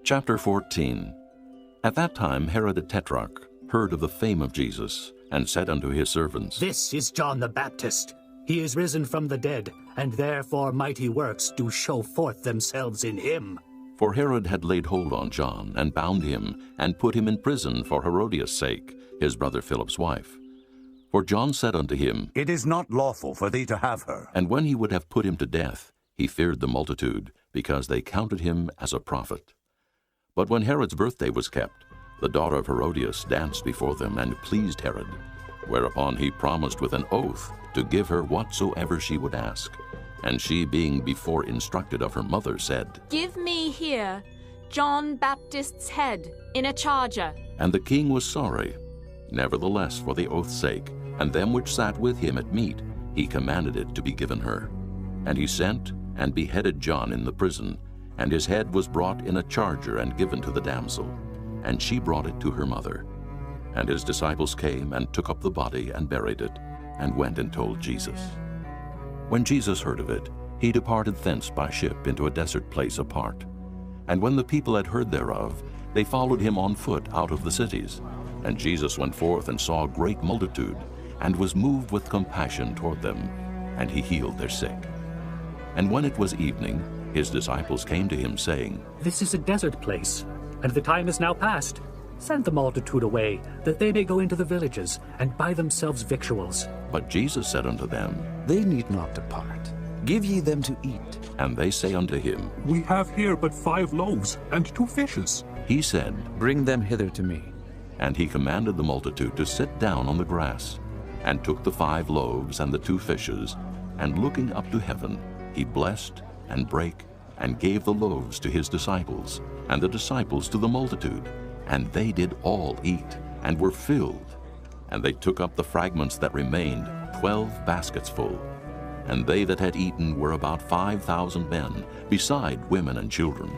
Chapter 14. At that time Herod the Tetrarch heard of the fame of Jesus, and said unto his servants, This is John the Baptist. He is risen from the dead, and therefore mighty works do show forth themselves in him. For Herod had laid hold on John, and bound him, and put him in prison for Herodias' sake, his brother Philip's wife. For John said unto him, It is not lawful for thee to have her. And when he would have put him to death, he feared the multitude, because they counted him as a prophet. But when Herod's birthday was kept, the daughter of Herodias danced before them, and pleased Herod, whereupon he promised with an oath to give her whatsoever she would ask. And she, being before instructed of her mother, said, Give me here John Baptist's head in a charger. And the king was sorry. Nevertheless, for the oath's sake, and them which sat with him at meat, he commanded it to be given her. And he sent and beheaded John in the prison, and his head was brought in a charger and given to the damsel. And she brought it to her mother. And his disciples came and took up the body and buried it, and went and told Jesus. When Jesus heard of it, he departed thence by ship into a desert place apart. And when the people had heard thereof, they followed him on foot out of the cities. And Jesus went forth and saw a great multitude, and was moved with compassion toward them, and he healed their sick. And when it was evening, his disciples came to him, saying, This is a desert place, and the time is now past. Send the multitude away, that they may go into the villages, and buy themselves victuals. But Jesus said unto them, They need not depart. Give ye them to eat. And they say unto him, We have here but 5 loaves and 2 fishes. He said, Bring them hither to me. And he commanded the multitude to sit down on the grass, and took the 5 loaves and the 2 fishes, and looking up to heaven, he blessed, and brake, and gave the loaves to his disciples, and the disciples to the multitude. And they did all eat, and were filled. And they took up the fragments that remained, 12 baskets full. And they that had eaten were about 5,000 men, beside women and children.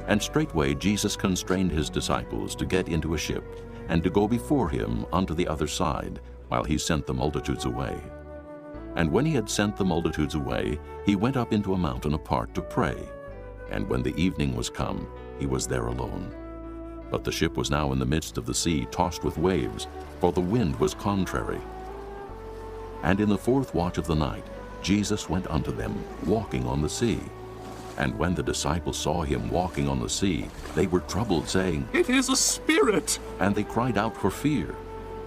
And straightway Jesus constrained his disciples to get into a ship, and to go before him unto the other side, while he sent the multitudes away. And when he had sent the multitudes away, he went up into a mountain apart to pray. And when the evening was come, he was there alone. But the ship was now in the midst of the sea, tossed with waves, for the wind was contrary. And in the 4th watch of the night, Jesus went unto them, walking on the sea. And when the disciples saw him walking on the sea, they were troubled, saying, It is a spirit. And they cried out for fear.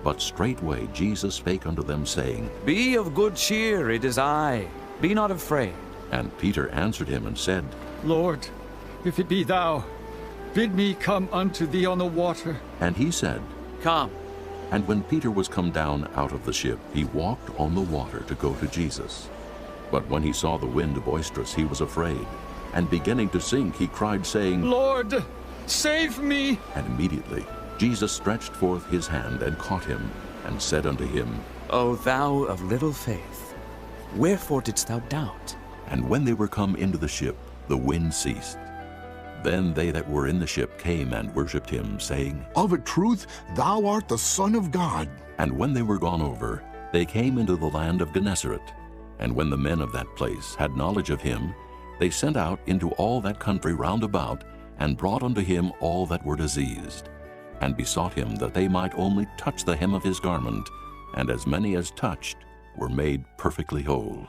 But straightway Jesus spake unto them, saying, Be of good cheer, it is I. Be not afraid. And Peter answered him and said, Lord, if it be thou, bid me come unto thee on the water. And he said, Come. And when Peter was come down out of the ship, he walked on the water to go to Jesus. But when he saw the wind boisterous, he was afraid, and beginning to sink, he cried, saying, Lord, save me. And immediately Jesus stretched forth his hand and caught him, and said unto him, O thou of little faith, wherefore didst thou doubt? And when they were come into the ship, the wind ceased. Then they that were in the ship came and worshipped him, saying, Of a truth, thou art the Son of God. And when they were gone over, they came into the land of Gennesaret. And when the men of that place had knowledge of him, they sent out into all that country round about, and brought unto him all that were diseased, and besought him that they might only touch the hem of his garment, and as many as touched were made perfectly whole.